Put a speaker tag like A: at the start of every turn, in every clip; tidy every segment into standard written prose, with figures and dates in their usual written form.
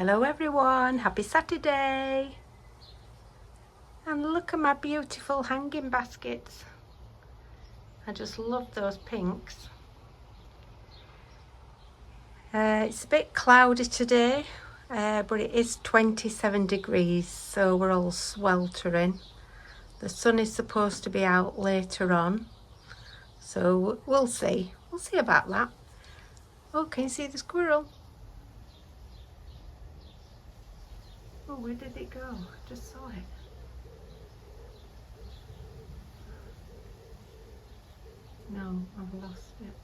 A: Hello everyone, happy Saturday. And look at my beautiful hanging baskets. I just love those pinks. It's a bit cloudy today, but it is 27 degrees, so we're all sweltering. The sun is supposed to be out later on, so we'll see. We'll see about that. Oh, can you see the squirrel? Oh, where did it go? I just saw it. No, I've lost it.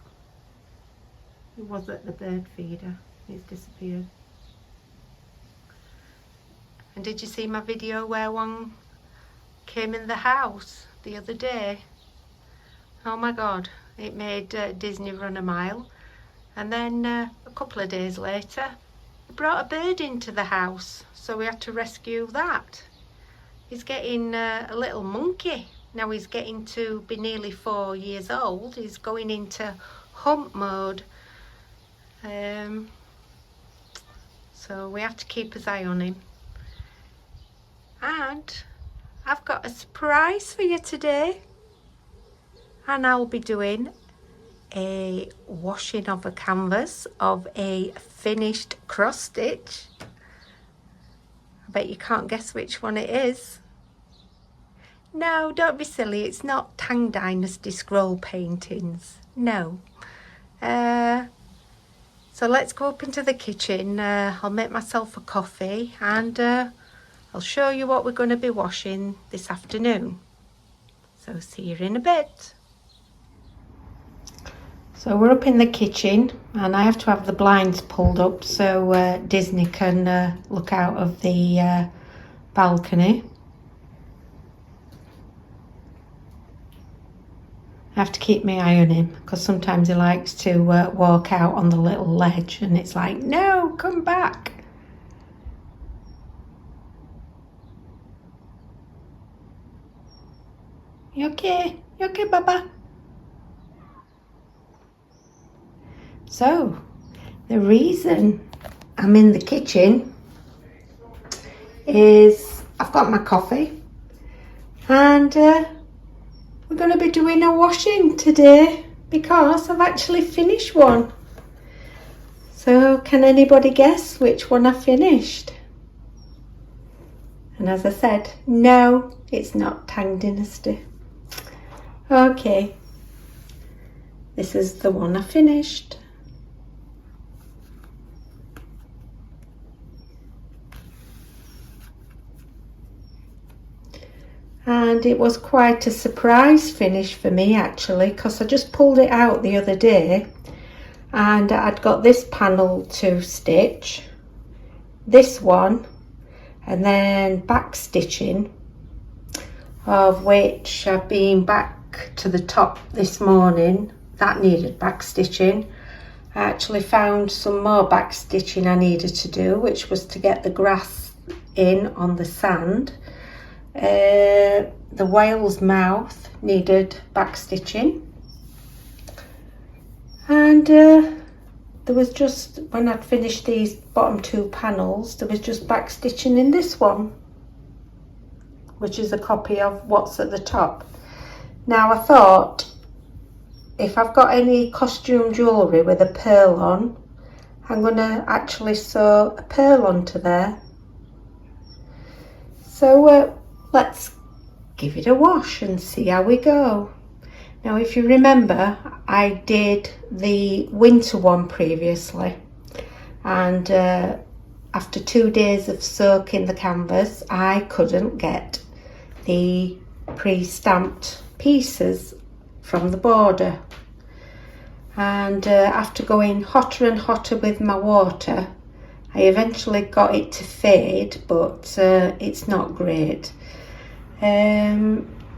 A: It was at the bird feeder. It's disappeared. And did you see my video where one came in the house the other day? Oh my God, it made Disney run a mile. And then a couple of days later, it brought a bird into the house. So we had to rescue that. He's getting a little monkey. Now he's getting to be nearly 4 years old. He's going into hump mode. So we have to keep his eye on him. And I've got a surprise for you today. And I'll be doing a washing of a canvas of a finished cross stitch. I bet you can't guess which one it is. No, don't be silly, it's not Tang Dynasty scroll paintings, no. So let's go up into the kitchen. I'll make myself a coffee and I'll show you what we're going to be washing this afternoon. So see you in a bit. So we're up in the kitchen and I have to have the blinds pulled up so Disney can look out of the balcony. I have to keep my eye on him because sometimes he likes to walk out on the little ledge and it's like, no, come back. You okay? You okay, Baba? So, the reason I'm in the kitchen is I've got my coffee and we're going to be doing a washing today because I've actually finished one. So can anybody guess which one I finished? And as I said, no, it's not Tang Dynasty. Okay, this is the one I finished. And it was quite a surprise finish for me actually, because I just pulled it out the other day and I'd got this panel to stitch, this one, and then back stitching, of which I've been back to the top this morning. That needed back stitching. I actually found some more back stitching I needed to do, which was to get the grass in on the sand. The whale's mouth needed back stitching, and there was just, when I'd finished these bottom two panels, there was just back stitching in this one, which is a copy of what's at the top. Now I thought, if I've got any costume jewellery with a pearl on, I'm going to actually sew a pearl onto there. So let's give it a wash and see how we go. Now if you remember, I did the winter one previously, and after 2 days of soaking the canvas I couldn't get the pre-stamped pieces from the border, and after going hotter and hotter with my water I eventually got it to fade, but it's not great.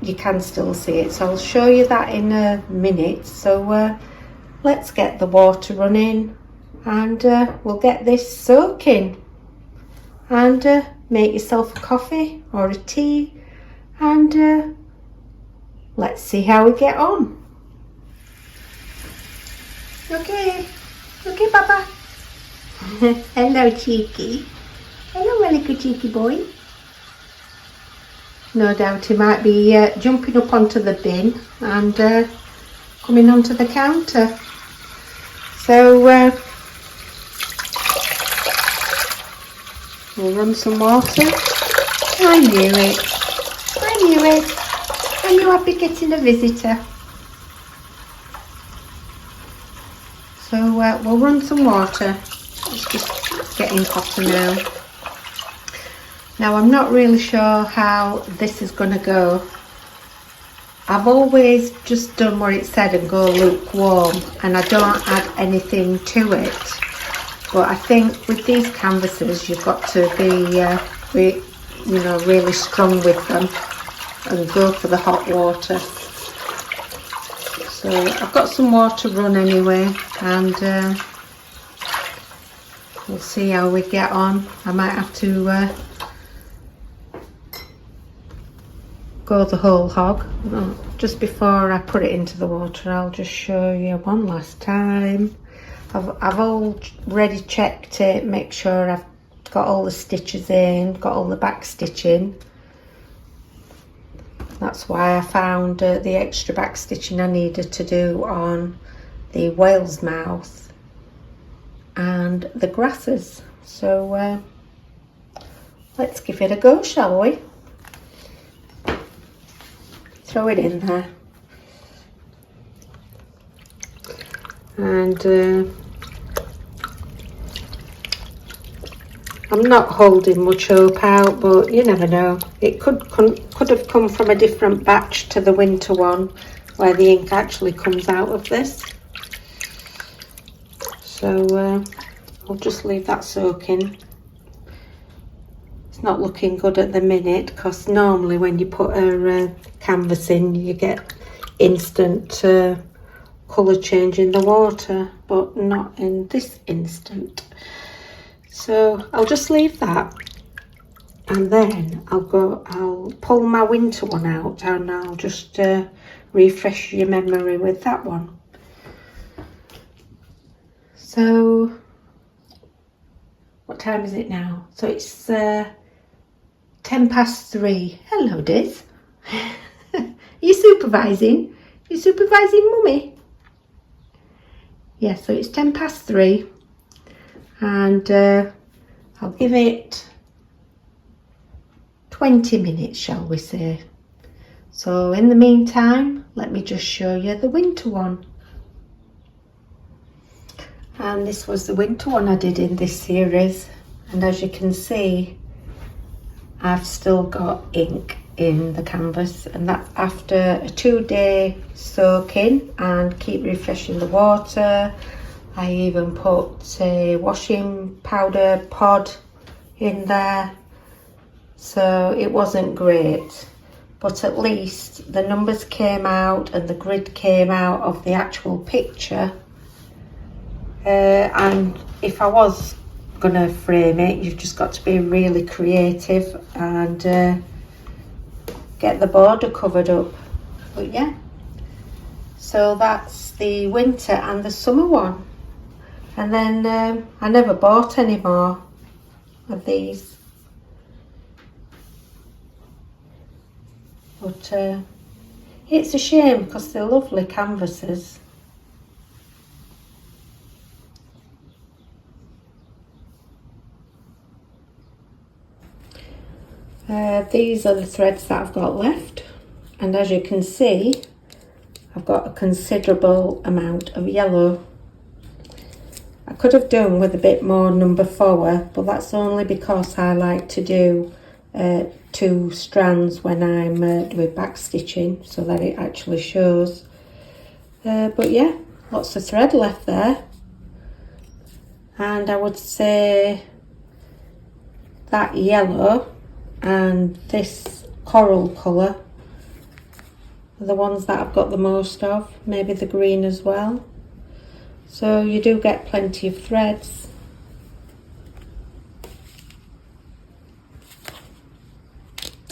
A: You can still see it, so I'll show you that in a minute. So let's get the water running and we'll get this soaking, and make yourself a coffee or a tea, and let's see how we get on. Okay, Papa. Hello, cheeky. my little cheeky boy. No doubt he might be jumping up onto the bin and coming onto the counter. So we'll run some water. I knew it. I knew it. I knew I'd be getting a visitor. So we'll run some water. It's just getting hotter now. Now I'm not really sure how this is going to go. I've always just done what it said and go lukewarm, and I don't add anything to it. But I think with these canvases you've got to be really strong with them and go for the hot water. So I've got some water run anyway, and we'll see how we get on. I might have to go the whole hog. Just before I put it into the water, I'll just show you one last time. I've already checked it, make sure I've got all the stitches in, got all the back stitching. That's why I found the extra back stitching I needed to do on the whale's mouth and the grasses. So let's give it a go, shall we? Throw it in there. And I'm not holding much hope out, but you never know. It could have come from a different batch to the winter one, where the ink actually comes out of this. So I'll just leave that soaking. It's not looking good at the minute, because normally when you put a canvas in, you get instant colour change in the water, but not in this instant. So I'll just leave that, and then I'll pull my winter one out, and I'll just refresh your memory with that one. So what time is it now? So it's 3:10. Hello, Diz. Are you supervising? Are you supervising Mummy? Yeah, so it's 3:10. And I'll give it 20 minutes, shall we say. So in the meantime, let me just show you the winter one. And this was the winter one I did in this series, and as you can see, I've still got ink in the canvas, and that's after a 2-day soaking and keep refreshing the water. I even put a washing powder pod in there, so it wasn't great, but at least the numbers came out and the grid came out of the actual picture. And if I was gonna frame it, you've just got to be really creative and get the border covered up. But yeah, so that's the winter and the summer one. And then I never bought any more of these. But it's a shame, because they're lovely canvases. These are the threads that I've got left, and as you can see, I've got a considerable amount of yellow. I could have done with a bit more number 4, but that's only because I like to do 2 strands when I'm doing back stitching, so that it actually shows. But yeah, lots of thread left there, and I would say that yellow and this coral colour are the ones that I've got the most of, maybe the green as well. So you do get plenty of threads.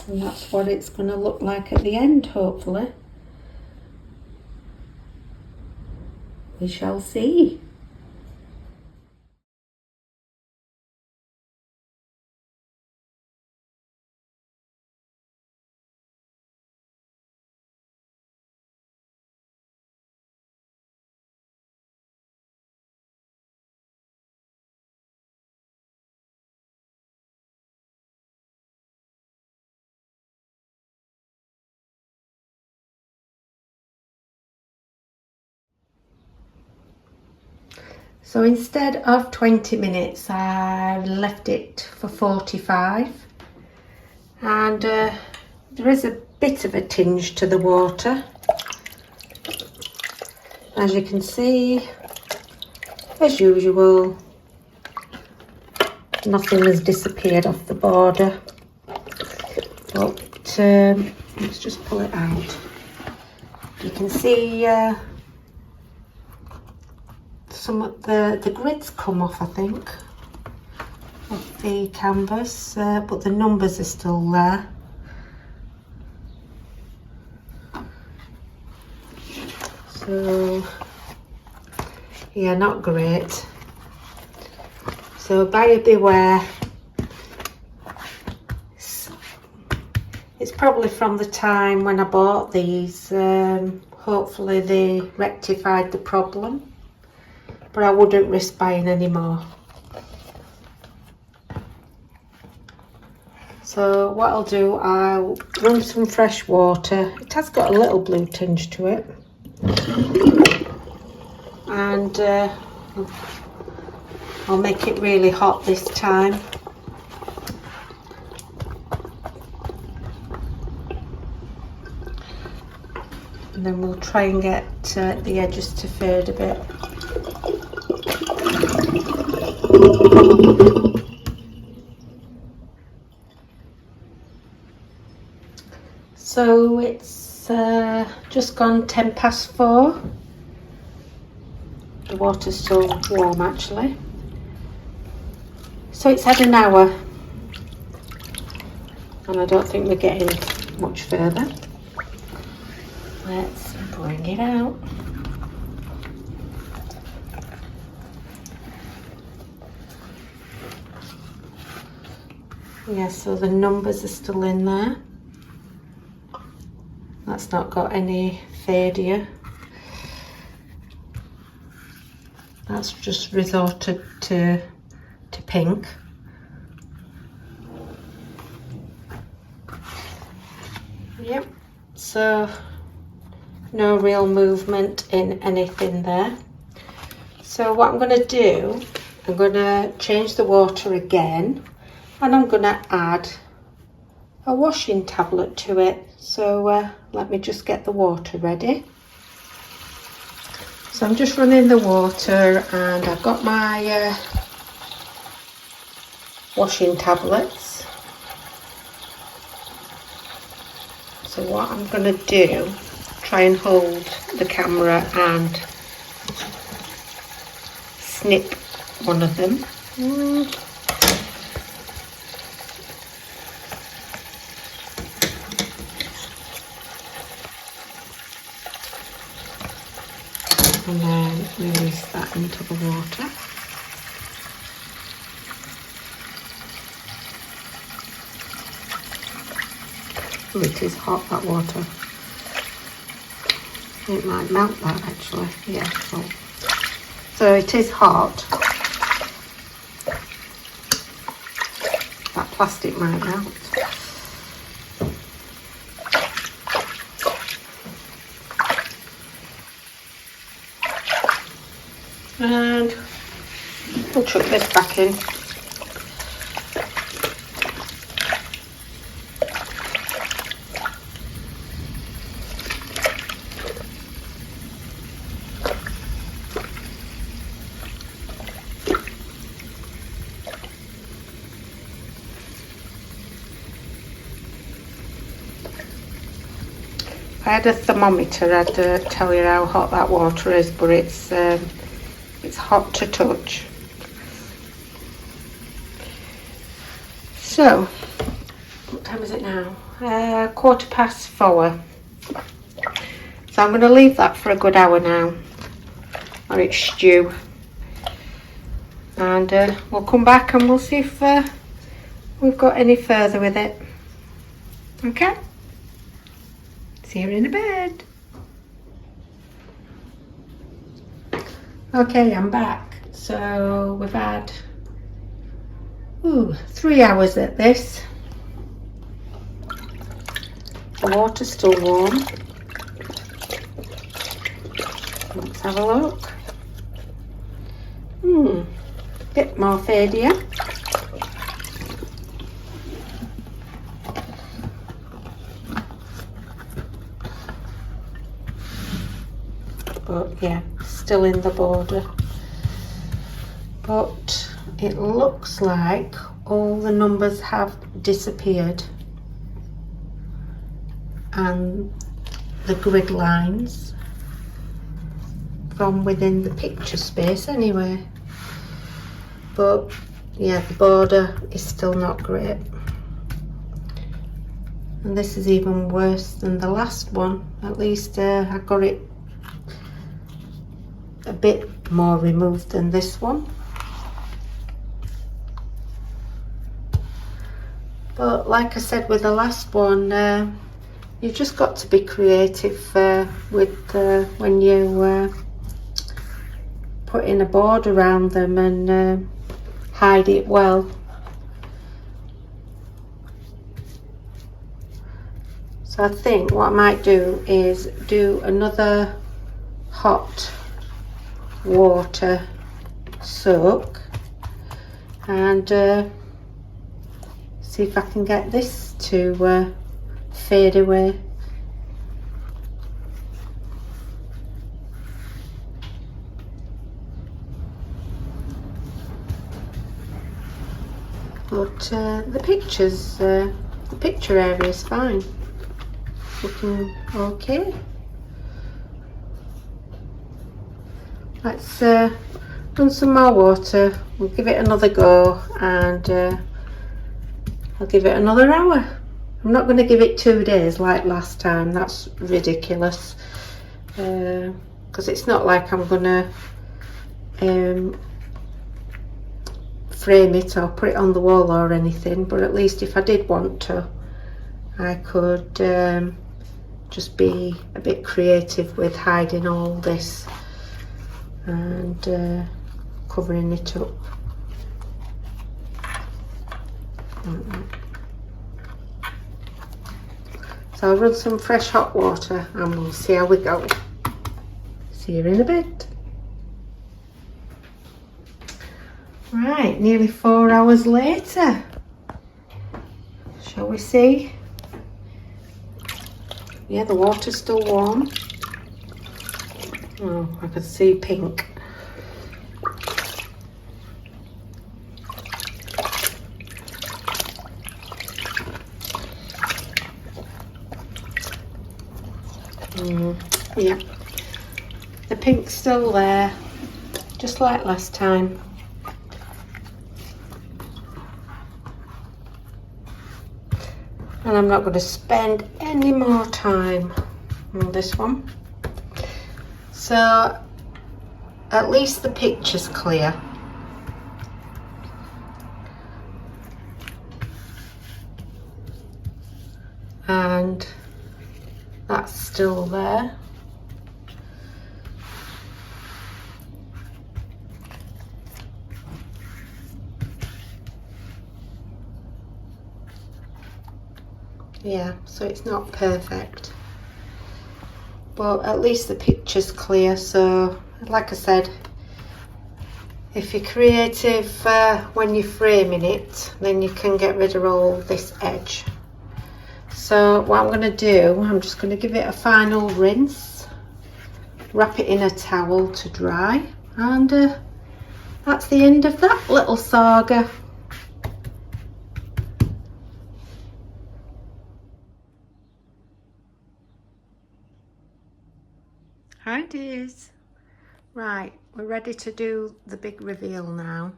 A: And that's what it's going to look like at the end, hopefully. We shall see. So instead of 20 minutes, I left it for 45. And there is a bit of a tinge to the water. As you can see, as usual, nothing has disappeared off the border. But let's just pull it out. You can see some of the grids come off, I think, of the canvas, but the numbers are still there. So yeah, not great. So buyer beware. It's probably from the time when I bought these. Hopefully they rectified the problem, but I wouldn't risk buying any more. So what I'll do, I'll run some fresh water. It has got a little blue tinge to it. And I'll make it really hot this time. And then we'll try and get the edges to fade a bit. So it's just gone 10 past 4. The water's still warm actually. So it's had an hour. And I don't think we're getting much further. Let's bring it out. Yeah, so the numbers are still in there. That's not got any fadia. That's just resorted to pink. Yep, so no real movement in anything there. So what I'm going to do, I'm going to change the water again, and I'm going to add a washing tablet to it. So let me just get the water ready. So I'm just running the water, and I've got my washing tablets. So what I'm going to do, try and hold the camera and snip one of them. And then release that into the water. Oh, it is hot, that water. It might melt that actually, yeah. So it is hot. That plastic might melt. And we'll chuck this back in. If I had a thermometer, I'd tell you how hot that water is, but it's hot to touch. So, what time is it now? 4:15. So I'm going to leave that for a good hour now, or it's stew. And we'll come back and we'll see if we've got any further with it. Okay? See you in a bit. Okay, I'm back. So we've had 3 hours at this. The water's still warm. Let's have a look. Bit more fadier. But yeah, still in the border. But it looks like all the numbers have disappeared, and the grid lines from within the picture space anyway. But yeah, the border is still not great, and this is even worse than the last one. At least I got it a bit more removed than this one. But like I said with the last one, you've just got to be creative with when you put in a board around them and hide it well. So I think what I might do is do another hot water soak and see if I can get this to fade away. But the picture area is fine, looking okay. Let's run some more water. We'll give it another go, and I'll give it another hour. I'm not going to give it 2 days like last time. That's ridiculous, because it's not like I'm going to frame it or put it on the wall or anything, but at least if I did want to, I could just be a bit creative with hiding all this and covering it up. So I'll run some fresh hot water and we'll see how we go. See you in a bit. Right, nearly 4 hours later. Shall we see? Yeah, the water's still warm. Oh, I can see pink. Yeah, the pink's still there, just like last time. And I'm not going to spend any more time on this one. So at least the picture's clear. And that's still there. Yeah, so it's not perfect, but at least the picture's clear. So like I said, if you're creative when you're framing it, then you can get rid of all this edge. So what I'm going to do, I'm just going to give it a final rinse, wrap it in a towel to dry, and that's the end of that little saga. Hi dears. Right, we're ready to do the big reveal now.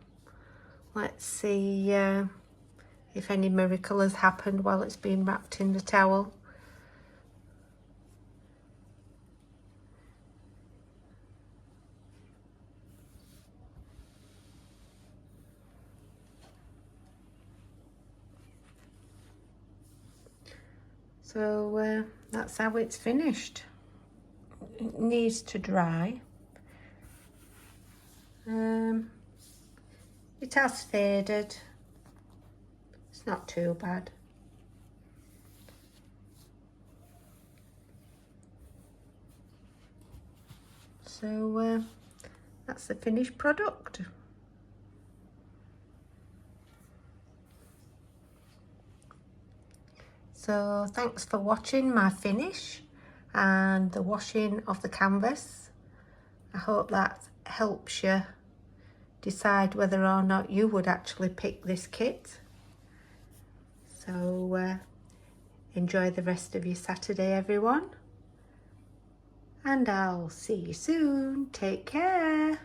A: Let's see if any miracle has happened while it's been wrapped in the towel. So that's how it's finished. It needs to dry. It has faded. It's not too bad. So that's the finished product. So thanks for watching my finish and the washing of the canvas. I hope that helps you decide whether or not you would actually pick this kit. So enjoy the rest of your Saturday, everyone, and I'll see you soon. Take care.